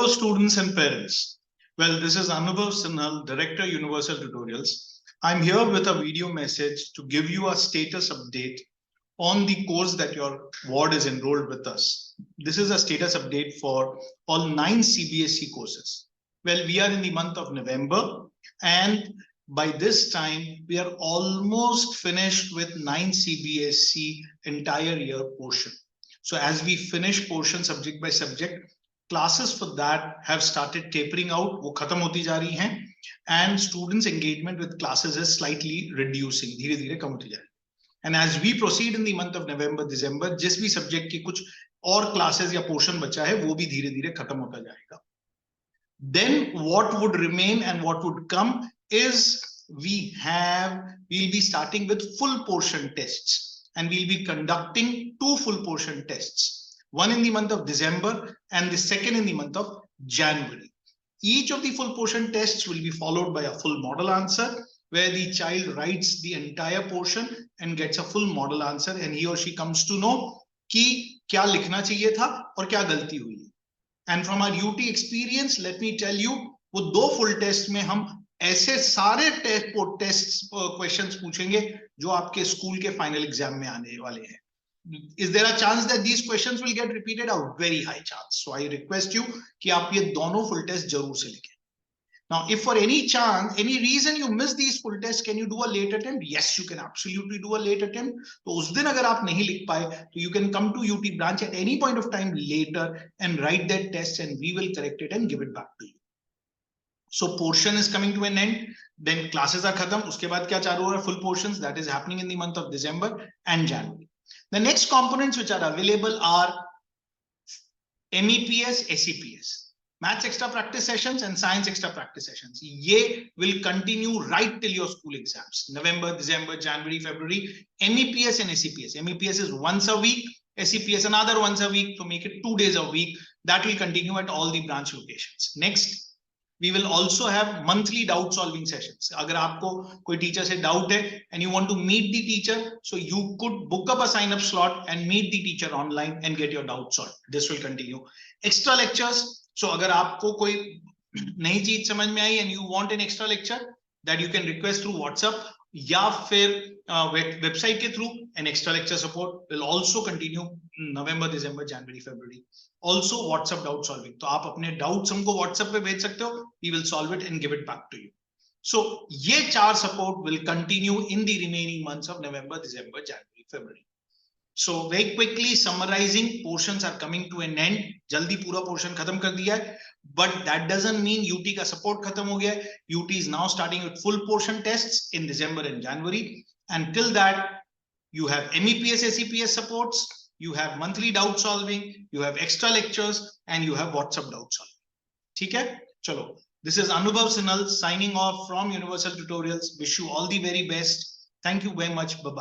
Hello students and parents. Well, this is Anubhav Sinhal, Director Universal Tutorials. I'm here with a video message to give you a status update on the course that your ward is enrolled with us. This is a status update for all 9 CBSE courses. Well, we are in the month of November, and by this time, we are almost finished with 9 CBSE entire year portion. So as we finish portion subject by subject, classes for that have started tapering out, वो खत्म होती जा रही हैं, and students' engagement with classes is slightly reducing, धीरे-धीरे कम होती जा रही है. And as we proceed in the month of November, December, जिस भी subject की कुछ और classes या portion बचा है, वो भी धीरे-धीरे खत्म होता जाएगा. Then what would remain and what would come is we'll be starting with full portion tests, and we'll be conducting 2 full portion tests. One in the month of December and the second in the month of January. Each of the full portion tests will be followed by a full model answer where the child writes the entire portion and gets a full model answer, and he or she comes to know कि क्या लिखना चाहिए था और क्या गलती हुई. And from our UT experience, let me tell you, वो 2 full test में हम ऐसे सारे टेस्ट क्वेश्चंस पूछेंगे जो आपके स्कूल के फाइनल एग्जाम में आने वाले हैं. Is there a chance that these questions will get repeated? A very high chance. So I request you कि आप ये दोनों full test जरूर से लिखें. Now, if for any chance, any reason you miss these full tests, can you do a late attempt? Yes, you can absolutely do a late attempt. तो उस दिन अगर आप नहीं लिख पाए, तो you can come to UT branch at any point of time later and write that test, and we will correct it and give it back to you. So portion is coming to an end. Then classes are khatam. Uske baad kya chalu ho raha? Full portions, that is happening in the month of December and January. The next components which are available are MEPS, SEPS, Maths Extra Practice Sessions and Science Extra Practice Sessions. Ye will continue right till your school exams. November, December, January, February, MEPS and SEPS. MEPS is once a week, SEPS another once a week, to make it 2 days a week. That will continue at all the branch locations. Next, we will also have monthly doubt solving sessions. अगर आपको कोई teacher से doubt है and you want to meet the teacher, so you could book up a sign up slot and meet the teacher online and get your doubt solved. This will continue. Extra lectures. So अगर आपको कोई नई चीज समझ में आई and you want an extra lecture, that you can request through WhatsApp या फिर website के through, an extra lecture support will also continue November, December, January, February. Also WhatsApp doubt solving. तो आप अपने doubts हमको WhatsApp पे भेज सकते हो. We will solve it and give it back to you. So ये 4 support will continue in the remaining months of November, December, January, February. So very quickly summarizing, portions are coming to an end. जल्दी पूरा portion खत्म कर दिया है. But that doesn't mean UT का support खत्म हो गया है. UT is now starting with full portion tests in December and January. And till that, you have MEPS, SEPS supports. You have monthly doubt solving, you have extra lectures, and you have WhatsApp doubt solving. ठीक है? चलो. This is Anubhav Sinhal signing off from Universal Tutorials. Wish you all the very best. Thank you very much. Bye-bye.